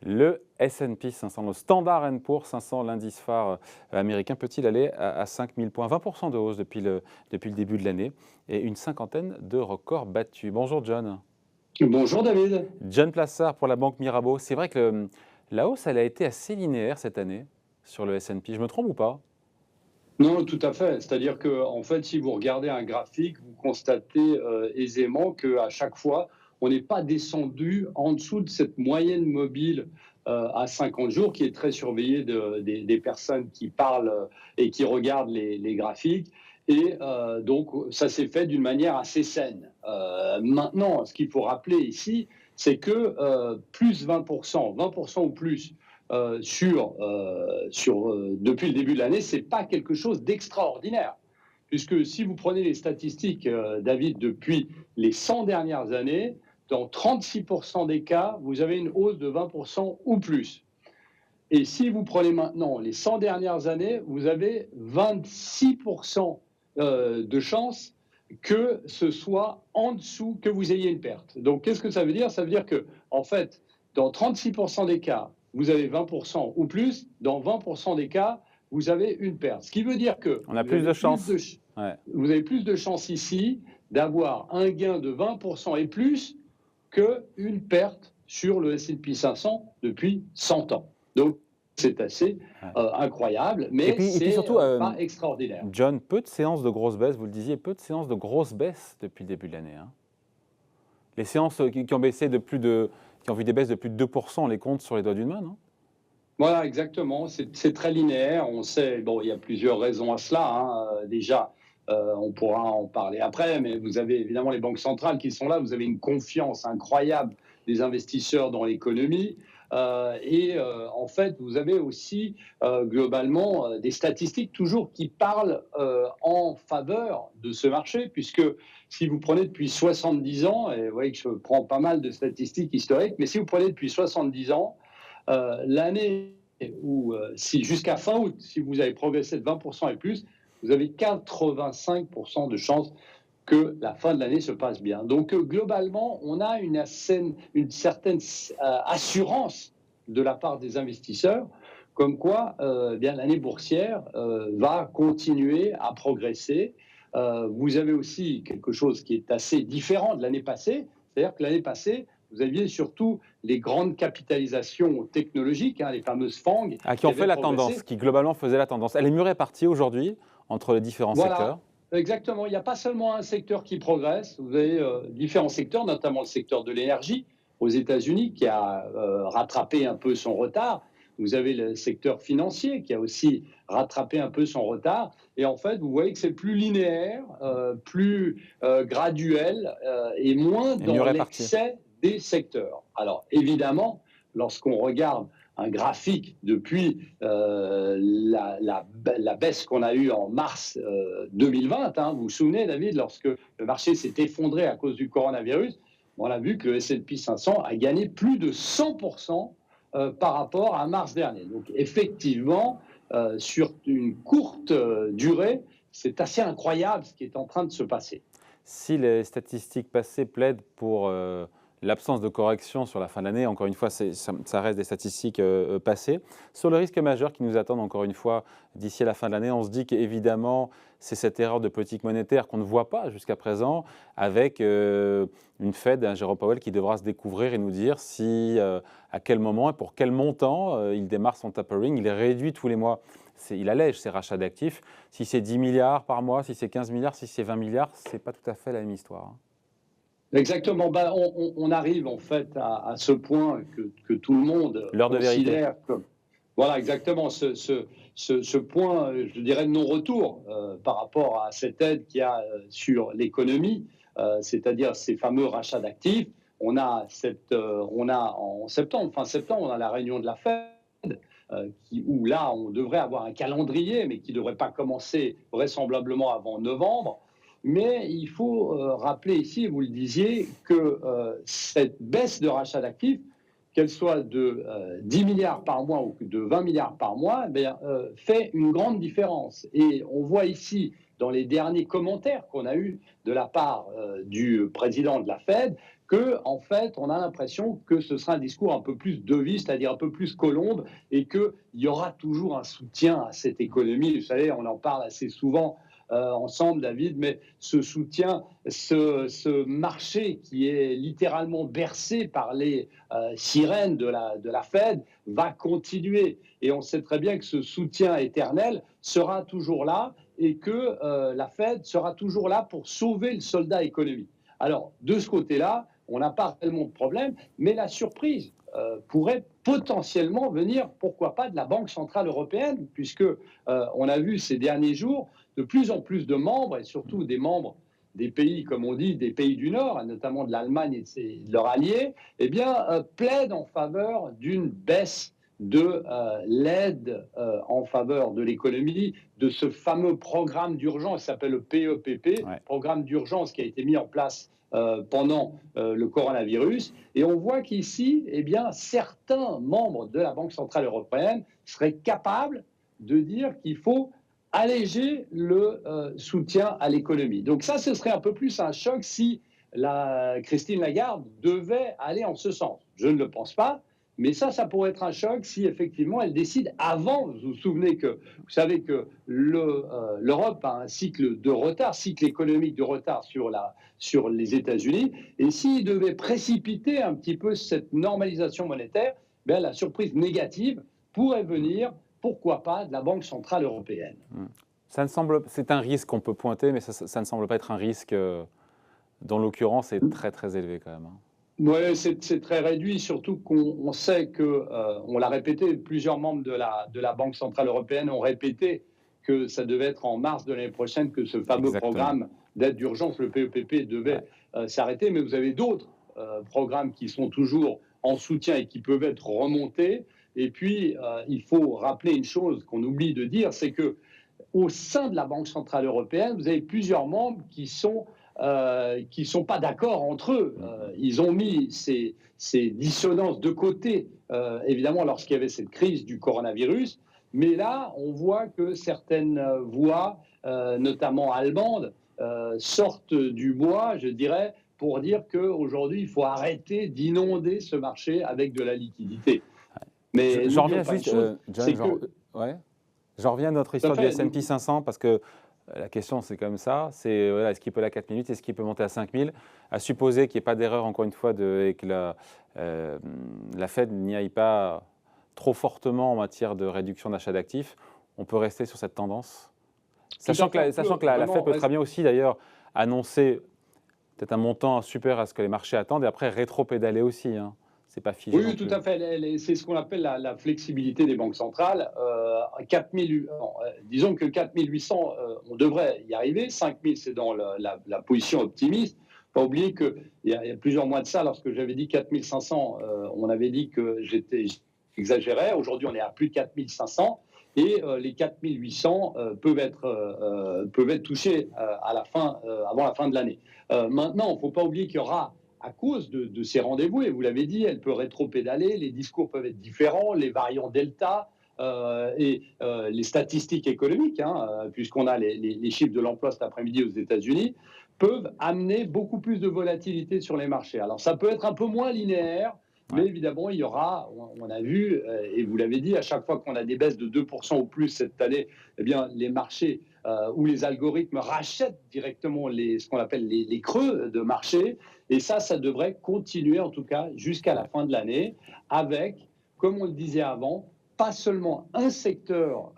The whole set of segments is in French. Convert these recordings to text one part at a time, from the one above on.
Le S&P 500, le Standard & Poor's 500, l'indice phare américain, peut-il aller à 5000 points? 20% de hausse depuis le début de l'année et une cinquantaine de records battus. Bonjour John. Bonjour David. John Plassard pour la Banque Mirabeau. C'est vrai que la hausse, elle a été assez linéaire cette année sur le S&P. Je me trompe ou pas? Non, tout à fait. C'est-à-dire que, en fait, si vous regardez un graphique, vous constatez aisément qu'à chaque fois, on n'est pas descendu en dessous de cette moyenne mobile à 50 jours, qui est très surveillée des personnes qui parlent et qui regardent les graphiques. Et donc, ça s'est fait d'une manière assez saine. Maintenant, ce qu'il faut rappeler ici, c'est que plus 20%, 20% ou plus, depuis le début de l'année, ce n'est pas quelque chose d'extraordinaire. Puisque si vous prenez les statistiques, David, depuis les 100 dernières années, dans 36% des cas, vous avez une hausse de 20% ou plus. Et si vous prenez maintenant les 100 dernières années, vous avez 26% de chances que ce soit en dessous, que vous ayez une perte. Donc, qu'est-ce que ça veut dire? Ça veut dire que, en fait, dans 36% des cas, vous avez 20% ou plus. Dans 20% des cas, vous avez une perte. Ce qui veut dire que On a plus de chance. vous avez plus de chances ici d'avoir un gain de 20% et plus qu'une perte sur le S&P 500 depuis 100 ans. Donc, c'est assez incroyable, mais c'est surtout, pas extraordinaire. John, peu de séances de grosses baisses, vous le disiez, peu de séances de grosses baisses depuis le début de l'année. Les séances qui ont baissé qui ont vu des baisses de plus de 2%, on les compte sur les doigts d'une main, non? Voilà, exactement. C'est très linéaire. On sait, bon, il y a plusieurs raisons à cela. Déjà, on pourra en parler après, mais vous avez évidemment les banques centrales qui sont là. Vous avez une confiance incroyable des investisseurs dans l'économie. En fait, vous avez aussi globalement des statistiques toujours qui parlent en faveur de ce marché, puisque si vous prenez depuis 70 ans, et vous voyez que je prends pas mal de statistiques historiques, mais si vous prenez depuis 70 ans, l'année où, jusqu'à fin août, si vous avez progressé de 20% et plus, vous avez 85% de chances que la fin de l'année se passe bien. Donc, globalement, on a une certaine assurance de la part des investisseurs, comme quoi bien l'année boursière va continuer à progresser. Vous avez aussi quelque chose qui est assez différent de l'année passée, c'est-à-dire que l'année passée, vous aviez surtout les grandes capitalisations technologiques, les fameuses FANG. Qui ont fait la tendance, qui globalement faisaient la tendance. Elle est mieux répartie aujourd'hui entre les différents secteurs. Exactement. Il n'y a pas seulement un secteur qui progresse. Vous avez différents secteurs, notamment le secteur de l'énergie aux États-Unis qui a rattrapé un peu son retard. Vous avez le secteur financier qui a aussi rattrapé un peu son retard. Et en fait, vous voyez que c'est plus linéaire, plus graduel et moins dans l'excès des secteurs. Alors, évidemment, lorsqu'on regarde un graphique depuis la baisse qu'on a eue en mars 2020. Vous vous souvenez, David, lorsque le marché s'est effondré à cause du coronavirus, on a vu que le S&P 500 a gagné plus de 100% par rapport à mars dernier. Donc effectivement, sur une courte durée, c'est assez incroyable ce qui est en train de se passer. Si les statistiques passées plaident pour l'absence de correction sur la fin de l'année, encore une fois, ça reste des statistiques passées. Sur le risque majeur qui nous attend, encore une fois, d'ici à la fin de l'année, on se dit qu'évidemment, c'est cette erreur de politique monétaire qu'on ne voit pas jusqu'à présent, avec une Fed, un Jérôme Powell qui devra se découvrir et nous dire à quel moment et pour quel montant il démarre son tapering. Il est réduit tous les mois. Il allège ses rachats d'actifs. Si c'est 10 milliards par mois, si c'est 15 milliards, si c'est 20 milliards, ce n'est pas tout à fait la même histoire. Exactement. On arrive en fait à ce point que tout le monde considère comme... Voilà, exactement. Ce point, je dirais, de non-retour par rapport à cette aide qu'il y a sur l'économie, c'est-à-dire ces fameux rachats d'actifs. On a en septembre, fin septembre, on a la réunion de la Fed, où là, on devrait avoir un calendrier, mais qui ne devrait pas commencer vraisemblablement avant novembre. Mais il faut rappeler ici, vous le disiez, que cette baisse de rachat d'actifs, qu'elle soit de 10 milliards par mois ou de 20 milliards par mois, fait une grande différence. Et on voit ici dans les derniers commentaires qu'on a eus de la part du président de la Fed, que en fait, on a l'impression que ce sera un discours un peu plus devise, c'est-à-dire un peu plus colombe, et qu'il y aura toujours un soutien à cette économie. Vous savez, on en parle assez souvent ensemble, David, mais ce soutien, ce marché qui est littéralement bercé par les sirènes de la Fed va continuer. Et on sait très bien que ce soutien éternel sera toujours là et que la Fed sera toujours là pour sauver le soldat économique. Alors, de ce côté-là, on n'a pas tellement de problème, mais la surprise pourrait potentiellement venir, pourquoi pas, de la Banque centrale européenne, puisque on a vu ces derniers jours de plus en plus de membres, et surtout des membres des pays, comme on dit, des pays du Nord, notamment de l'Allemagne et de leurs alliés, eh bien, plaident en faveur d'une baisse de l'aide en faveur de l'économie, de ce fameux programme d'urgence qui s'appelle le PEPP, Ouais. programme d'urgence qui a été mis en place pendant le coronavirus. Et on voit qu'ici, eh bien, certains membres de la Banque centrale européenne seraient capables de dire qu'il faut alléger le soutien à l'économie. Donc ça, ce serait un peu plus un choc si Christine Lagarde devait aller en ce sens. Je ne le pense pas, mais ça pourrait être un choc si effectivement elle décide avant. Vous vous souvenez que, vous savez que l'Europe a un cycle de retard, cycle économique de retard sur les États-Unis, et s'il devait précipiter un petit peu cette normalisation monétaire, ben, la surprise négative pourrait venir, pourquoi pas, de la Banque centrale européenne. C'est un risque qu'on peut pointer, mais ça ne semble pas être un risque dont l'occurrence est très très élevée quand même. Oui, c'est très réduit, surtout qu'on sait que, on l'a répété, plusieurs membres de la Banque centrale européenne ont répété que ça devait être en mars de l'année prochaine que ce fameux Exactement. programme d'aide d'urgence, le PEPP, devait s'arrêter. Mais vous avez d'autres programmes qui sont toujours en soutien et qui peuvent être remontés. Et puis, il faut rappeler une chose qu'on oublie de dire, c'est que au sein de la Banque centrale européenne, vous avez plusieurs membres qui sont pas d'accord entre eux. Ils ont mis ces dissonances de côté, évidemment, lorsqu'il y avait cette crise du coronavirus. Mais là, on voit que certaines voix, notamment allemandes, sortent du bois, je dirais, pour dire qu'aujourd'hui, il faut arrêter d'inonder ce marché avec de la liquidité. Mais j'en reviens juste, John, j'en reviens à notre histoire du S&P 500 parce que la question, c'est comme ça, c'est voilà, est-ce qu'il peut aller à 4000, est-ce qu'il peut monter à 5000, à supposer qu'il n'y ait pas d'erreur, encore une fois, et que la Fed n'y aille pas trop fortement en matière de réduction d'achat d'actifs, on peut rester sur cette tendance. Sachant que la Fed peut très bien aussi, d'ailleurs, annoncer peut-être un montant supérieur à ce que les marchés attendent et après rétro-pédaler aussi. Hein. C'est pas figé. Oui, tout à fait. C'est ce qu'on appelle la flexibilité des banques centrales. 4000, disons que 4800, on devrait y arriver. 5000, c'est dans la position optimiste. Pas oublier qu'il y a plusieurs mois de ça, lorsque j'avais dit 4500, on avait dit que j'exagérais. Aujourd'hui, on est à plus de 4500. Et les 4800 peuvent être touchés avant la fin de l'année. Maintenant, il ne faut pas oublier qu'il y aura, à cause de ces rendez-vous, et vous l'avez dit, elle peut rétro-pédaler, les discours peuvent être différents, les variants Delta et les statistiques économiques, puisqu'on a les chiffres de l'emploi cet après-midi aux États-Unis, peuvent amener beaucoup plus de volatilité sur les marchés. Alors ça peut être un peu moins linéaire, mais évidemment, il y aura, on a vu, et vous l'avez dit, à chaque fois qu'on a des baisses de 2% ou plus cette année, eh bien, les marchés où les algorithmes rachètent directement ce qu'on appelle les creux de marché. Et ça devrait continuer en tout cas jusqu'à la fin de l'année avec, comme on le disait avant, pas seulement un secteur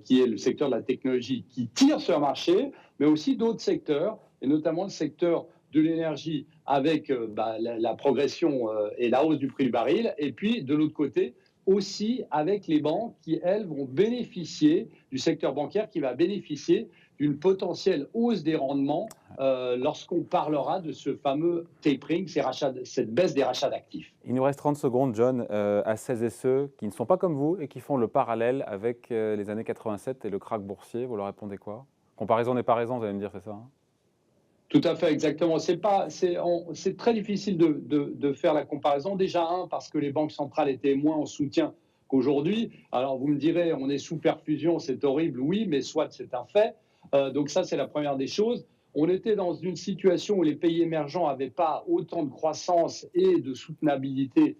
qui est le secteur de la technologie qui tire sur le marché, mais aussi d'autres secteurs, et notamment le secteur de l'énergie avec la progression et la hausse du prix du baril, et puis de l'autre côté, aussi avec les banques qui, elles, vont bénéficier du secteur bancaire qui va bénéficier d'une potentielle hausse des rendements lorsqu'on parlera de ce fameux tapering, cette baisse des rachats d'actifs. Il nous reste 30 secondes, John, à celles et ceux qui ne sont pas comme vous et qui font le parallèle avec les années 87 et le krach boursier. Vous leur répondez quoi? Comparaison n'est pas raison, vous allez me dire, c'est ça Tout à fait, exactement. C'est très difficile de faire la comparaison. Déjà, parce que les banques centrales étaient moins en soutien qu'aujourd'hui. Alors, vous me direz, on est sous perfusion, c'est horrible, oui, mais soit c'est un fait. Donc ça, c'est la première des choses. On était dans une situation où les pays émergents n'avaient pas autant de croissance et de soutenabilité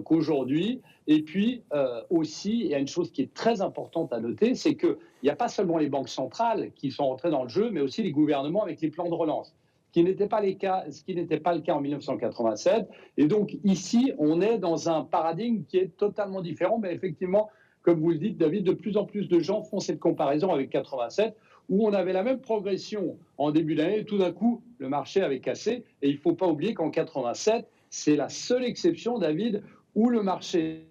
qu'aujourd'hui. Et puis aussi, il y a une chose qui est très importante à noter, c'est qu'il n'y a pas seulement les banques centrales qui sont entrées dans le jeu, mais aussi les gouvernements avec les plans de relance, ce qui n'était pas le cas en 1987. Et donc ici, on est dans un paradigme qui est totalement différent, mais effectivement, comme vous le dites, David, de plus en plus de gens font cette comparaison avec 87, où on avait la même progression en début d'année, et tout d'un coup, le marché avait cassé. Et il ne faut pas oublier qu'en 87, c'est la seule exception, David, où le marché,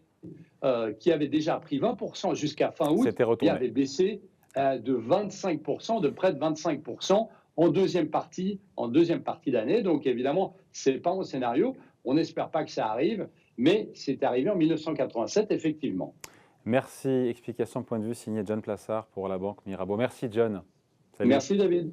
qui avait déjà pris 20% jusqu'à fin août, avait baissé de 25%, de près de 25% en deuxième partie d'année. Donc évidemment, ce n'est pas un scénario. On n'espère pas que ça arrive, mais c'est arrivé en 1987, effectivement. Merci. Explication, point de vue signé John Plassard pour la Banque Mirabeau. Merci John. Salut. Merci David.